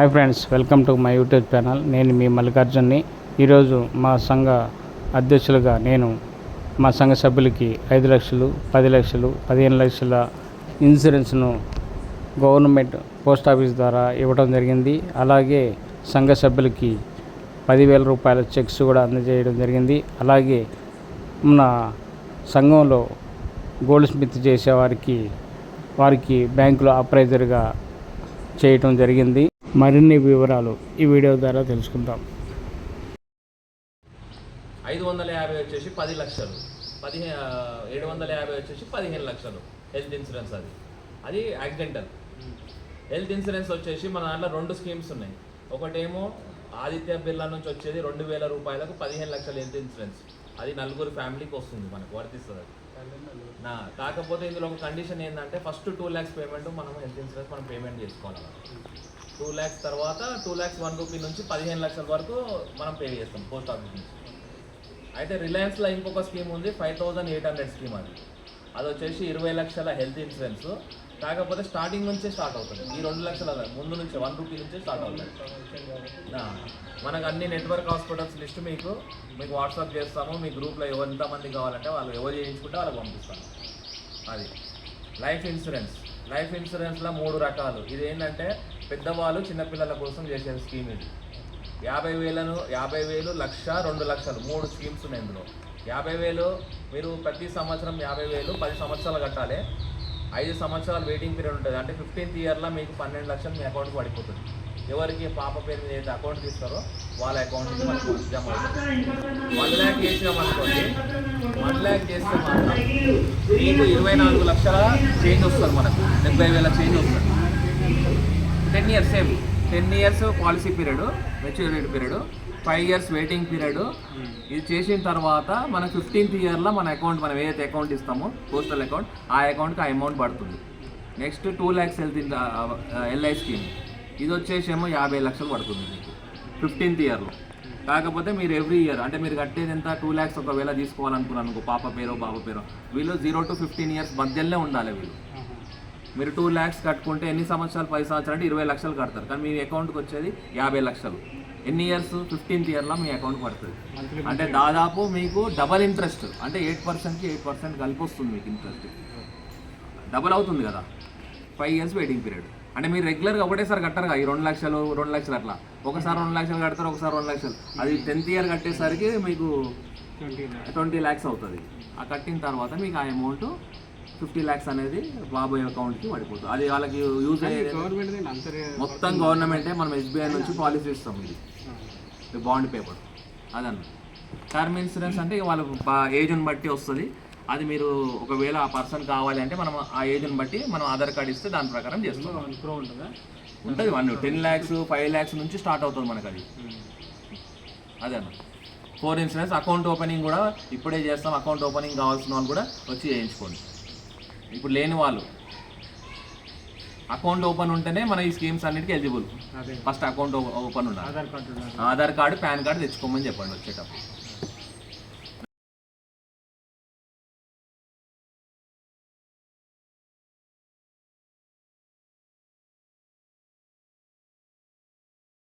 Hi friends, welcome to my YouTube channel. నేను మీ మల్లికార్జున్ని. ఈరోజు మా సంఘ అధ్యక్షులుగా నేను మా సంఘ సభ్యులకి 5 లక్షలు, 10 లక్షలు, 15 లక్షల ఇన్సూరెన్స్ను గవర్నమెంట్ పోస్ట్ ఆఫీస్ ద్వారా ఇవ్వడం జరిగింది. అలాగే సంఘ సభ్యులకి 10,000 రూపాయల చెక్స్ కూడా అందజేయడం జరిగింది. అలాగే మన సంఘంలో గోల్డ్ స్మిత్ చేసే వారికి బ్యాంకులో అప్రైజర్గా చేయటం జరిగింది. మరిన్ని వివరాలు ఈ వీడియో ద్వారా తెలుసుకుందాం. 550 వచ్చేసి 10 లక్షలు, 750 వచ్చేసి 15 లక్షలు హెల్త్ ఇన్సూరెన్స్. అది యాక్సిడెంటల్. హెల్త్ ఇన్సూరెన్స్ వచ్చేసి మన దాంట్లో 2 స్కీమ్స్ ఉన్నాయి. ఒకటేమో ఆదిత్య బిర్లా నుంచి వచ్చేది 2,000 రూపాయలకు 15 లక్షల హెల్త్ ఇన్సూరెన్స్. అది 4 ఫ్యామిలీకి వస్తుంది, మనకు వర్తిస్తుంది. కాకపోతే ఇందులో ఒక కండిషన్ ఏంటంటే ఫస్ట్ 2 lakhs పేమెంట్ మనం హెల్త్ ఇన్సూరెన్స్ మనం పేమెంట్ చేసుకోవాలి. 2 lakhs తర్వాత 2,01 రూపీ నుంచి 15 లక్షల వరకు మనం పే చేస్తాం పోస్ట్ ఆఫీస్ నుంచి. అయితే రిలయన్స్లో ఇంకొక స్కీమ్ ఉంది, 5,800 స్కీమ్. అది వచ్చేసి 20 లక్షల హెల్త్ ఇన్సూరెన్స్. కాకపోతే స్టార్టింగ్ నుంచే స్టార్ట్ అవుతుంది. ఈ 2 లక్షల ముందు నుంచి 1 రూపీ నుంచే స్టార్ట్ అవుతుంది. మనకు అన్ని నెట్వర్క్ హాస్పిటల్స్ లిస్ట్ మీకు వాట్సాప్ చేస్తాము. మీ గ్రూప్లో ఎంతమంది కావాలంటే వాళ్ళు ఎవరు చేయించుకుంటే వాళ్ళకి పంపిస్తాము. అది లైఫ్ ఇన్సూరెన్స్లో 3 రకాలు. ఇది ఏంటంటే పెద్దవాళ్ళు చిన్నపిల్లల కోసం చేసే స్కీమ్. ఇది 50,000, 1,00,000, 2 లక్షలు 3 స్కీమ్స్ ఉన్నాయి ఇందులో. 50,000 మీరు ప్రతి సంవత్సరం 50,000 10 సంవత్సరాలు కట్టాలి. 5 సంవత్సరాలు వెయిటింగ్ పీరియడ్ ఉంటుంది. అంటే 15th ఇయర్లో మీకు 12 లక్షలు మీ అకౌంట్కి పడిపోతుంది. ఎవరికి పాప పేరు మీద ఏదైతే అకౌంట్ తీస్తారో వాళ్ళ అకౌంట్కి మనకు జమ అవుతుంది. 1 lakh చేసినామనుకోండి, 1 lakh చేస్తే మాత్రం మీకు 24 లక్షల చేంజ్ వస్తుంది. మనకు 70,000 చేంజ్ వస్తుంది. 10 years same. 10 years policy period, maturity period, 5 years waiting period. ఇది చేసిన తర్వాత మన 15th ఇయర్లో మన అకౌంట్ మనం ఏదైతే అకౌంట్ ఇస్తామో పోస్టల్ అకౌంట్, ఆ అకౌంట్కి ఆ అమౌంట్ పడుతుంది. Next 2 lakhs health LI scheme. ఇది వచ్చేసేమో 50 లక్షలు పడుతుంది మీకు 15th ఇయర్లో. కాకపోతే మీరు ఎవ్రీ ఇయర్ అంటే మీరు కట్టేది ఎంత 2 lakhs ఒకవేళ తీసుకోవాలనుకున్నాను పాప పేరు బాబు పేరు, వీళ్ళు 0 to 15 years మధ్యలోనే ఉండాలి. మీరు 2 lakhs కట్టుకుంటే ఎన్ని సంవత్సరాలు 10 సంవత్సరాలు అంటే 20 లక్షలు కడతారు. కానీ మీ అకౌంట్కి వచ్చేది 50 లక్షలు. ఎన్ని ఇయర్స్ 15th ఇయర్లో మీ అకౌంట్కి పడుతుంది. అంటే దాదాపు మీకు డబల్ ఇంట్రెస్ట్, అంటే 8%కి 8% కలిపి వస్తుంది మీకు ఇంట్రెస్ట్. డబల్ అవుతుంది కదా. 5 years వెయిటింగ్ పీరియడ్. అంటే మీరు రెగ్యులర్గా ఒకటేసారి కట్టారుగా ఈ 2 లక్షలు 2 లక్షలు అట్లా. ఒకసారి 2 లక్షలు కడతారు, ఒకసారి 2 లక్షలు. అది 10th ఇయర్ కట్టేసరికి మీకు 20 lakhs అవుతుంది. ఆ కట్టిన తర్వాత మీకు ఆ అమౌంట్ 50 lakhs అనేది బాబాయ్ అకౌంట్కి పడిపోతుంది. అది వాళ్ళకి యూజ్ అయ్యేది మొత్తం గవర్నమెంటే. మనం SBI నుంచి పాలసీ ఇస్తాం. ఇది బాండ్ పేపర్. అదన్న టర్మ్ ఇన్సూరెన్స్ అంటే వాళ్ళ ఏజ్ని బట్టి వస్తుంది. అది మీరు ఒకవేళ ఆ పర్సన్ కావాలి అంటే మనం ఆ ఏజ్ని బట్టి మనం ఆధార్ కార్డు ఇస్తే దాని ప్రకారం చేస్తాం. ఉంటుంది 10 lakhs 5 lakhs నుంచి స్టార్ట్ అవుతుంది మనకు. అది అదే అన్న. 4 ఇన్సూరెన్స్. అకౌంట్ ఓపెనింగ్ కూడా ఇప్పుడే చేస్తాం. అకౌంట్ ఓపెనింగ్ కావాల్సిన వాళ్ళు కూడా వచ్చి చేయించుకోండి. ఇప్పుడు లేని వాళ్ళు అకౌంట్ ఓపెన్ ఉంటేనే మన ఈ స్కీమ్స్ అన్నిటికీ ఎలిజిబుల్. ఫస్ట్ అకౌంట్ ఓపెన్ ఉండాలి. ఆధార్ కార్డు, పాన్ కార్డు తెచ్చుకోమని చెప్పండి వచ్చేటప్పుడు.